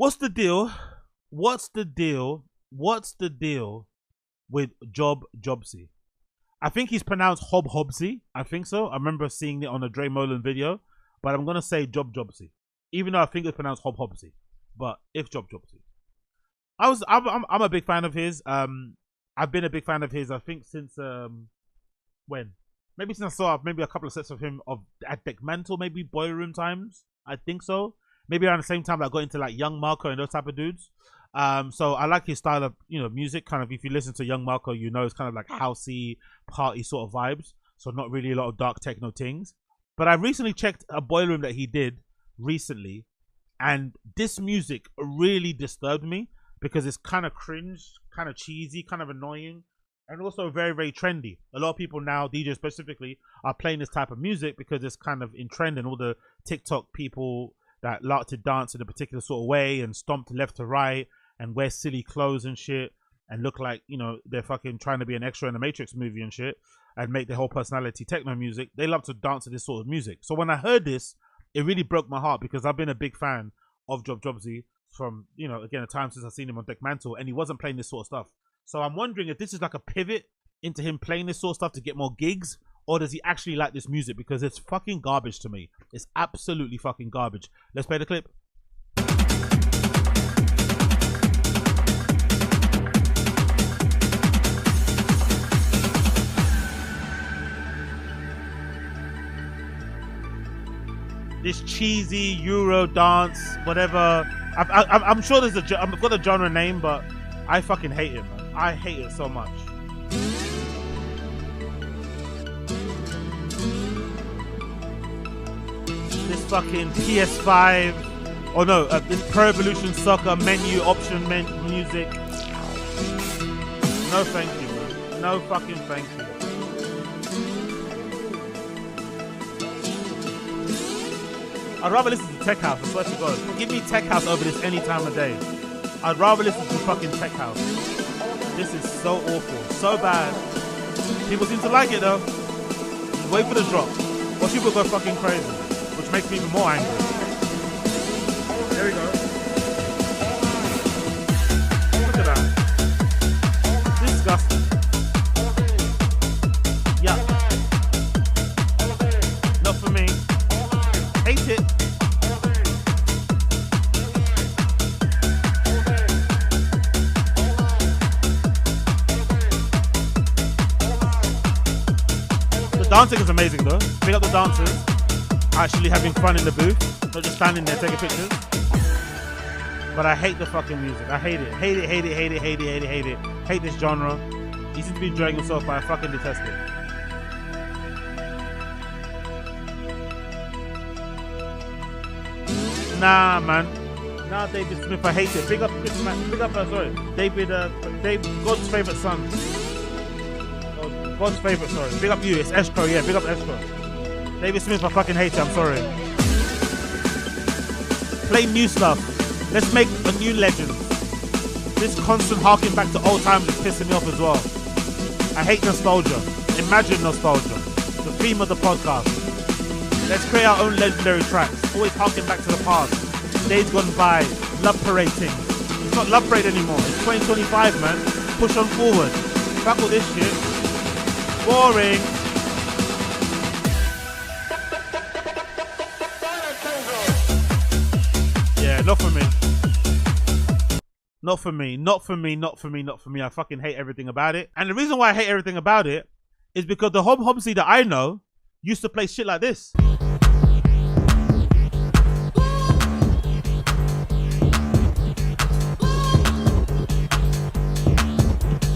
What's the deal? What's the deal? What's the deal with Jobse? I think he's pronounced Hobsy. I think so. I remember seeing it on a Dre Molan video, but I'm gonna say Jobse, even though I think it's pronounced Hobsy. But if Jobse, I'm a big fan of his. I've been a big fan of his. I think since when? Maybe since I saw maybe a couple of sets of him at Deckmantle, maybe Boiler Room times. I think so. Maybe around the same time I got into like Young Marco and those type of dudes. So I like his style of music. Kind of, if you listen to Young Marco, it's kind of like housey, party sort of vibes. So not really a lot of dark techno things. But I recently checked a Boiler Room that he did recently, and this music really disturbed me because it's kind of cringe, kind of cheesy, kind of annoying, and also very, very trendy. A lot of people now, DJs specifically, are playing this type of music because it's kind of in trend, and all the TikTok people that like to dance in a particular sort of way and stomp to left to right and wear silly clothes and shit and look like, they're fucking trying to be an extra in a Matrix movie and shit and make their whole personality techno music. They love to dance to this sort of music. So when I heard this, it really broke my heart because I've been a big fan of Jobse from, again, a time since I've seen him on Deckmantle, and he wasn't playing this sort of stuff. So I'm wondering if this is like a pivot into him playing this sort of stuff to get more gigs, or does he actually like this music? Because it's fucking garbage to me. It's absolutely fucking garbage. Let's play the clip. This cheesy Euro dance, whatever. I'm sure I've got a genre name, but I fucking hate it, man. I hate it so much. This fucking PS5, or no, this Pro Evolution Soccer menu option music. No thank you, man. No fucking thank you. I'd rather listen to Tech House, I swear to God. Give me Tech House over this any time of day. I'd rather listen to fucking Tech House. This is so awful, so bad. People seem to like it though. Just wait for the drop. Watch people go fucking crazy, which makes me even more angry. There we go. Look at that. Disgusting. Yeah. Not for me. Hate it. The dancing is amazing though. Big up the dancers. Actually having fun in the booth, not just standing there taking pictures. But I hate the fucking music. I hate it. Hate it, hate it, hate it, hate it, hate it, hate it. Hate this genre. He seems to be enjoying himself, but I fucking detest it. Nah, man. Nah, David Smith, I hate it. Big up Chris Mack. Big up, David, God's favorite son. Oh, God's favorite, sorry. Big up you. It's Esco, yeah. Big up Esco. David Smith, I fucking hate it. I'm sorry. Play new stuff. Let's make a new legend. This constant harking back to old times is pissing me off as well. I hate nostalgia. Imagine nostalgia. The theme of the podcast. Let's create our own legendary tracks. Always harking back to the past. Days gone by. Love parade things. It's not love parade anymore. It's 2025, man. Push on forward. Fuck all this shit. Boring. Yeah, not for me. Not for me. Not for me. Not for me. Not for me. I fucking hate everything about it. And the reason why I hate everything about it is because the Hobsy that I know used to play shit like this.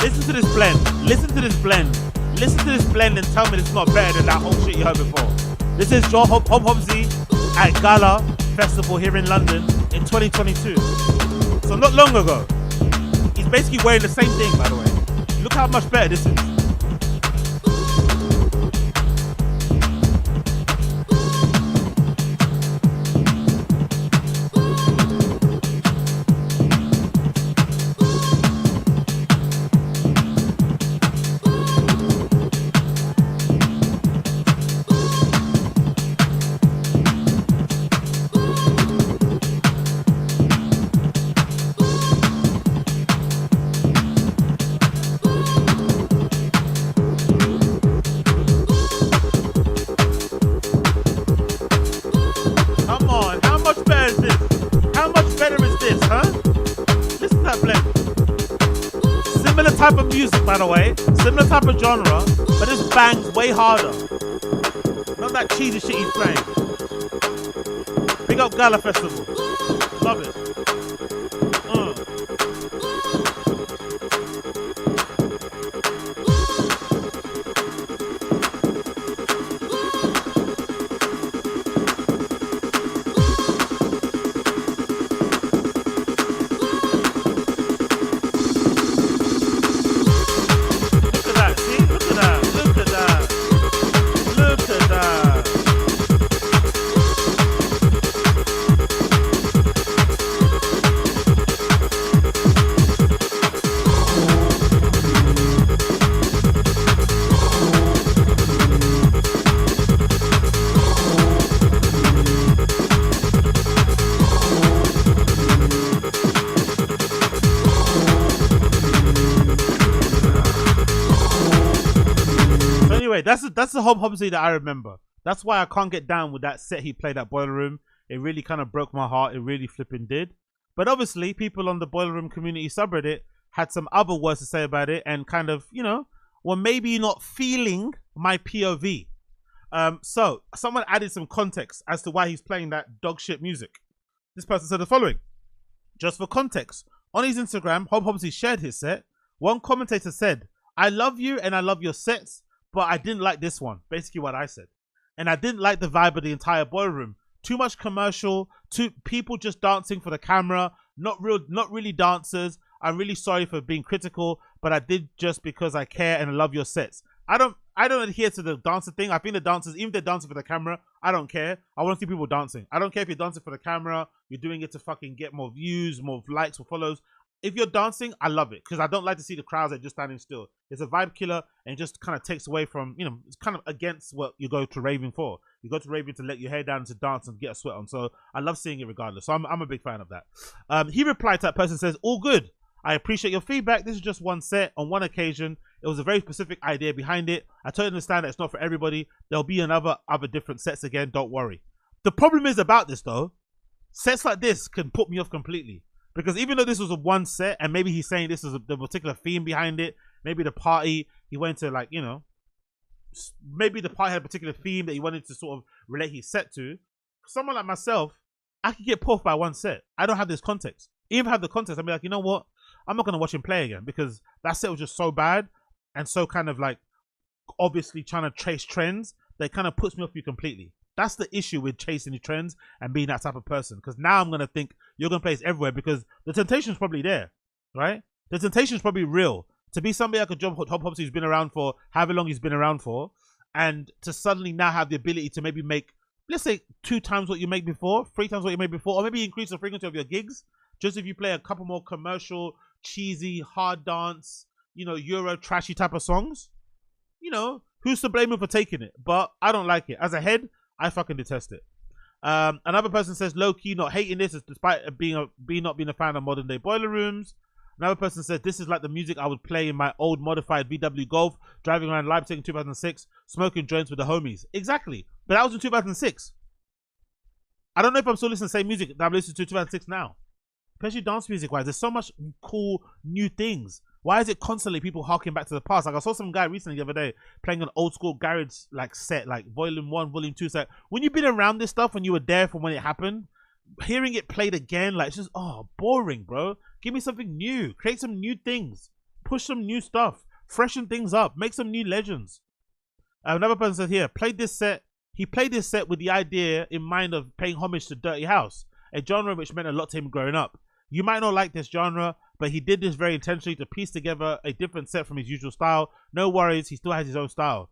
Listen to this blend. Listen to this blend. Listen to this blend and tell me it's not better than that whole shit you heard before. This is Joe Hobsy at Gala Festival here in London in 2022. So not long ago. He's basically wearing the same thing, by the way. Look how much better this is. this, huh? Listen to that blend. Similar type of music, by the way. Similar type of genre, but this bangs way harder. Not that cheesy shit he's playing. Big up Gala Festival. Love it. That's the Hob Hobsy that I remember. That's why I can't get down with that set he played at Boiler Room. It really kind of broke my heart. It really flipping did. But obviously, people on the Boiler Room community subreddit had some other words to say about it and kind of, you know, were maybe not feeling my POV. So someone added some context as to why he's playing that dog shit music. This person said the following. Just for context, on his Instagram, Hob Hobsy shared his set. One commentator said, "I love you and I love your sets, but I didn't like this one." Basically what I said. And I didn't like the vibe of the entire Boiler Room. Too much commercial, too people just dancing for the camera, not really dancers. I'm really sorry for being critical, but I did just because I care and I love your sets. I don't adhere to the dancer thing. I think the dancers, even if they're dancing for the camera, I don't care. I want to see people dancing. I don't care if you're dancing for the camera, you're doing it to fucking get more views, more likes, or follows. If you're dancing, I love it because I don't like to see the crowds that are just standing still. It's a vibe killer and just kind of takes away from, you know, it's kind of against what you go to raving for. You go to raving to let your hair down, to dance and get a sweat on. So I love seeing it regardless. So I'm a big fan of that. He replied to that person, says, "All good. I appreciate your feedback. This is just one set. On one occasion, it was a very specific idea behind it. I totally understand that it's not for everybody. There'll be other different sets again. Don't worry." The problem is about this though, sets like this can put me off completely. Because even though this was a one set, and maybe he's saying this is the particular theme behind it, maybe the party he went to, like, you know, maybe the party had a particular theme that he wanted to sort of relate his set to. For someone like myself, I could get put off by one set. I don't have this context. Even if I have the context, I'd be like, you know what? I'm not going to watch him play again because that set was just so bad and so kind of like obviously trying to chase trends that it kind of puts me off you completely. That's the issue with chasing the trends and being that type of person. Because now I'm going to think you're going to play this everywhere because the temptation's probably there, right? The temptation's probably real. To be somebody like a Hob Hobsy who's been around for however long he's been around for, and to suddenly now have the ability to maybe make, let's say, 2 times what you made before, 3 times what you made before, or maybe increase the frequency of your gigs, just if you play a couple more commercial, cheesy, hard dance, you know, Euro trashy type of songs, you know, who's to blame him for taking it? But I don't like it. As a head, I fucking detest it. Another person says, low key not hating this despite not being a fan of modern day Boiler Rooms. Another person says, this is like the music I would play in my old modified VW Golf, driving around Leipzig in 2006, smoking joints with the homies. Exactly. But that was in 2006. I don't know if I'm still listening to the same music that I'm listening to in 2006 now. Especially dance music wise. There's so much cool new things. Why is it constantly people harking back to the past? Like I saw some guy recently the other day playing an old school garage like set, like volume 1, volume 2 set. When you've been around this stuff, when you were there for when it happened, hearing it played again, like it's just, oh, boring, bro. Give me something new. Create some new things. Push some new stuff. Freshen things up. Make some new legends. Another person said here, he played this set with the idea in mind of paying homage to Dirty House, a genre which meant a lot to him growing up. You might not like this genre, but he did this very intentionally to piece together a different set from his usual style. No worries, he still has his own style.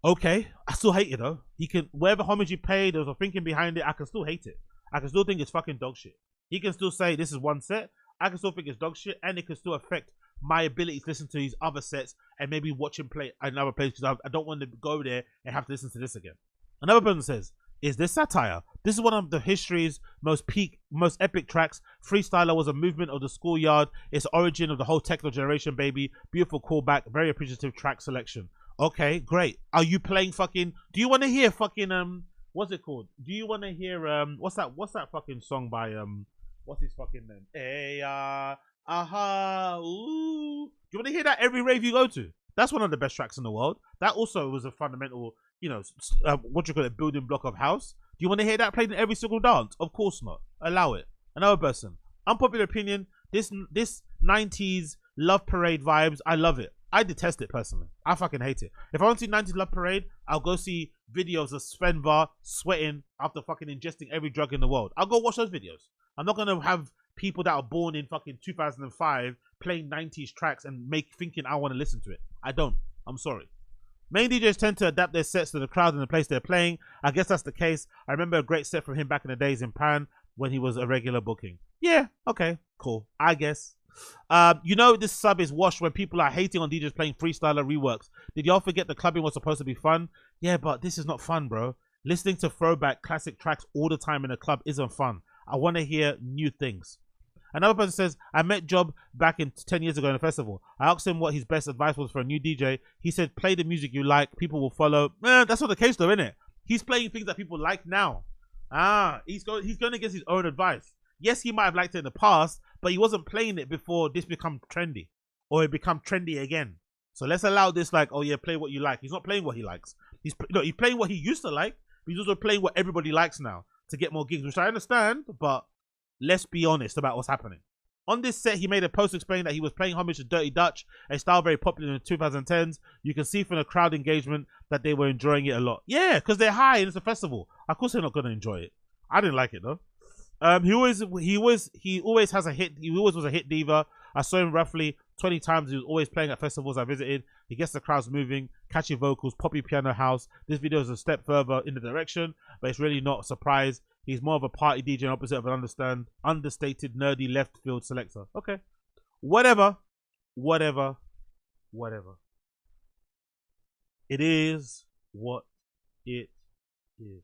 Okay, I still hate it though. He can, whatever homage he paid, there was a thinking behind it, I can still hate it. I can still think it's fucking dog shit. He can still say this is one set, I can still think it's dog shit, and it can still affect my ability to listen to his other sets and maybe watch him play another place because I don't want to go there and have to listen to this again. Another person says, is this satire? This is one of the history's most epic tracks. Freestyler was a movement of the schoolyard. It's origin of the whole techno generation, baby. Beautiful callback. Very appreciative track selection. Okay, great. Are you playing fucking... Do you want to hear fucking... What's it called? Do you want to hear... What's that fucking song by... What's his fucking name? Hey, aha, ooh. Do you want to hear that every rave you go to? That's one of the best tracks in the world. That also was a fundamental, you know, what you call it, building block of house. Do you want to hear that played in every single dance? Of course not. Allow it. Another person. Unpopular opinion. This 90s Love Parade vibes. I love it. I detest it personally. I fucking hate it. If I want to see 90s Love Parade, I'll go see videos of Svenva sweating after fucking ingesting every drug in the world. I'll go watch those videos. I'm not gonna have people that are born in fucking 2005 playing 90s tracks and thinking I want to listen to it. I don't. I'm sorry. Main DJs tend to adapt their sets to the crowd and the place they're playing. I guess that's the case. I remember a great set from him back in the days in Pan when he was a regular booking. Yeah, okay, cool. I guess. You know this sub is washed when people are hating on DJs playing freestyler reworks. Did y'all forget the clubbing was supposed to be fun? Yeah, but this is not fun, bro. Listening to throwback classic tracks all the time in a club isn't fun. I want to hear new things. Another person says, I met Job back in 10 years ago in a festival. I asked him what his best advice was for a new DJ. He said, play the music you like. People will follow. That's not the case though, innit? He's playing things that people like now. He's going against his own advice. Yes, he might have liked it in the past, but he wasn't playing it before this become trendy. Or it become trendy again. So let's allow this like, oh yeah, play what you like. He's not playing what he likes. He's playing what he used to like, but he's also playing what everybody likes now to get more gigs, which I understand, but let's be honest about what's happening. On this set, he made a post explaining that he was playing homage to Dirty Dutch, a style very popular in the 2010s. You can see from the crowd engagement that they were enjoying it a lot. Yeah, because they're high and it's a festival. Of course they're not going to enjoy it. I didn't like it though. He always has a hit. He always was a hit diva. I saw him roughly 20 times. He was always playing at festivals I visited. He gets the crowds moving, catchy vocals, poppy piano house. This video is a step further in the direction, but it's really not a surprise. He's more of a party DJ and opposite of an understated, nerdy left field selector. Okay. Whatever. It is what it is.